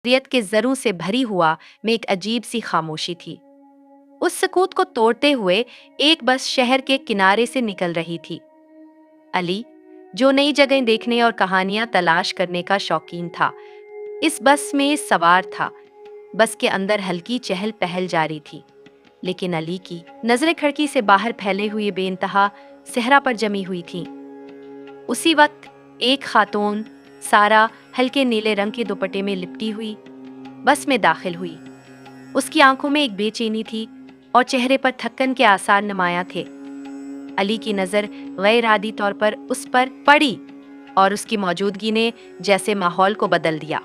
रियत के जरों से भरी हुआ में एक अजीब सी खामोशी थी। उस सकूत को तोड़ते हुए एक बस शहर के किनारे से निकल रही थी। अली, जो नई जगह देखने और कहानियां तलाश करने का शौकीन था, इस बस में सवार था। बस के अंदर हल्की चहल पहल जारी थी, लेकिन अली की नजरें खिड़की से बाहर फैले हुए बेइंतहा सहरा पर जमी हुई थीं। उसी वक्त एक खातून, सारा, हल्के नीले रंग के दुपट्टे में लिपटी हुई बस में दाखिल हुई। उसकी आंखों में एक बेचैनी थी और चेहरे पर थक्कन के आसार नुमाया थे। अली की नजर गैर आदी तौर पर उस पर पड़ी और उसकी मौजूदगी ने जैसे माहौल को बदल दिया।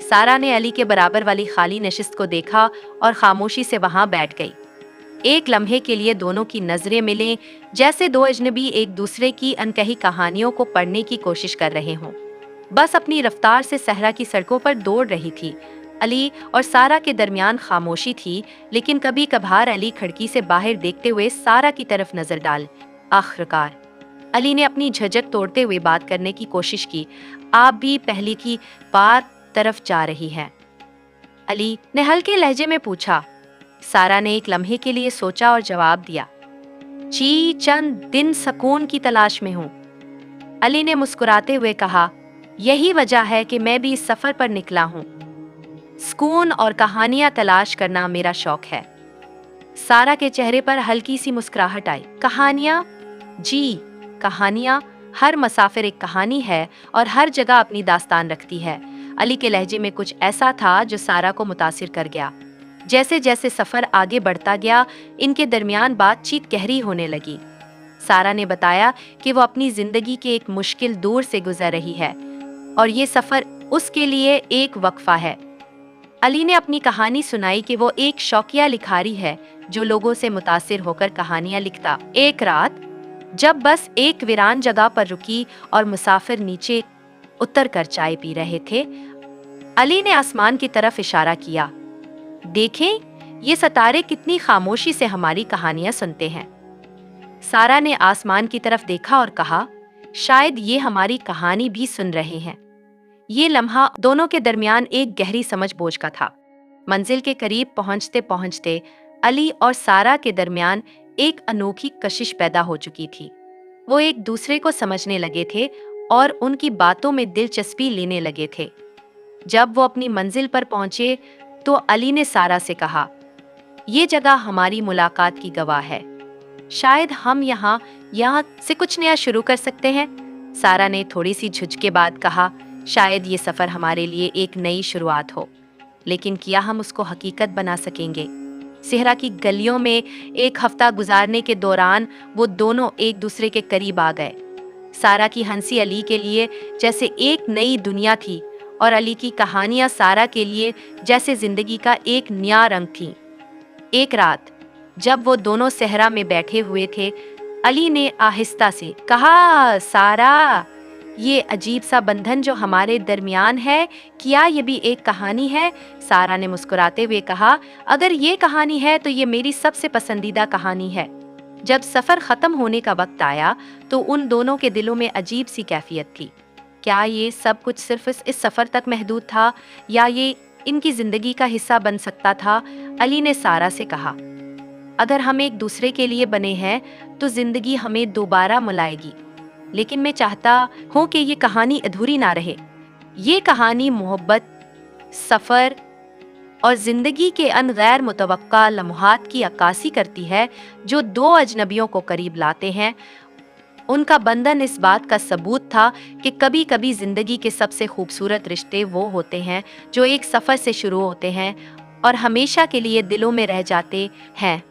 सारा ने अली के बराबर वाली खाली नशिस्त को देखा और खामोशी से वहां बैठ गई। एक लम्हे के लिए दोनों की नजरें मिलें, जैसे दो अजनबी एक दूसरे की अनकही कहानियों को पढ़ने की कोशिश कर रहे हों। बस अपनी रफ्तार से सहरा की सड़कों पर दौड़ रही थी। अली और सारा के दरमियान खामोशी थी, लेकिन कभी कभार अली खिड़की से बाहर देखते हुए सारा की तरफ नजर डाल। आखिरकार अली ने अपनी झिझक तोड़ते हुए बात करने की कोशिश की। आप भी पहले की बार तरफ जा रही हैं? अली ने हल्के लहजे में पूछा। सारा ने एक लम्हे के लिए सोचा और जवाब दिया, जी चंद दिन सुकून की तलाश में हूँ। अली ने मुस्कुराते हुए कहा, यही वजह है कि मैं भी इस सफर पर निकला हूँ। सुकून और कहानियां तलाश करना मेरा शौक है। सारा के चेहरे पर हल्की सी मुस्कुराहट आई। कहानियां? जी, कहानियां। हर मुसाफिर एक कहानी है और हर जगह अपनी दास्तान रखती है। अली के लहजे में कुछ ऐसा था जो सारा को मुतासिर कर गया। जैसे जैसे सफर आगे बढ़ता गया, इनके दरमियान बातचीत गहरी होने लगी। सारा ने बताया कि वो अपनी जिंदगी के एक मुश्किल दौर से गुजर रही है और ये सफर उसके लिए एक वक्फा है। अली ने अपनी कहानी सुनाई कि वो एक शौकिया लिखारी है जो लोगों से मुतासिर होकर कहानियां लिखता। एक रात जब बस एक वीरान जगह पर रुकी और मुसाफिर नीचे उतर कर चाय पी रहे थे, अली ने आसमान की तरफ इशारा किया। देखें, ये सितारे कितनी खामोशी से हमारी कहानियां सुनते हैं। सारा ने आसमान की तरफ देखा और कहा, शायद ये हमारी कहानी भी सुन रहे हैं। ये लम्हा दोनों के दरमियान एक गहरी समझ बोझ का था। मंजिल के करीब पहुंचते पहुंचते अली और सारा के दरमियान एक अनोखी कशिश पैदा हो चुकी थी। वो एक दूसरे को समझने लगे थे और उनकी बातों में दिलचस्पी लेने लगे थे। जब वो अपनी मंजिल पर पहुंचे तो अली ने सारा से कहा, ये जगह हमारी मुलाकात की गवाह है। शायद हम यहाँ से कुछ नया शुरू कर सकते हैं। सारा ने थोड़ी सी झुक के बाद कहा, शायद ये सफर हमारे लिए एक नई शुरुआत हो, लेकिन क्या हम उसको हकीकत बना सकेंगे? सेहरा की गलियों में एक हफ्ता गुजारने के दौरान वो दोनों एक दूसरे के करीब आ गए। सारा की हंसी अली के लिए जैसे एक नई दुनिया थी और अली की कहानियां सारा के लिए जैसे जिंदगी का एक नया रंग थी। एक रात जब वो दोनों सहरा में बैठे हुए थे, अली ने आहिस्ता से कहा, सारा, ये अजीब सा बंधन जो हमारे दरमियान है, क्या ये भी एक कहानी है? सारा ने मुस्कुराते हुए कहा, अगर ये कहानी है तो ये मेरी सबसे पसंदीदा कहानी है। जब सफर खत्म होने का वक्त आया तो उन दोनों के दिलों में अजीब सी कैफियत थी। क्या ये सब कुछ सिर्फ इस सफर तक महदूद था या ये इनकी जिंदगी का हिस्सा बन सकता था? अली ने सारा से कहा, अगर हम एक दूसरे के लिए बने हैं तो जिंदगी हमें दोबारा मिलाएगी, लेकिन मैं चाहता हूँ कि ये कहानी अधूरी ना रहे। ये कहानी मोहब्बत, सफर और जिंदगी के अन गैर मुतवक्का लम्हात की अक्कासी करती है जो दो अजनबियों को करीब लाते हैं। उनका बंधन इस बात का सबूत था कि कभी कभी जिंदगी के सबसे खूबसूरत रिश्ते वो होते हैं जो एक सफर से शुरू होते हैं और हमेशा के लिए दिलों में रह जाते हैं।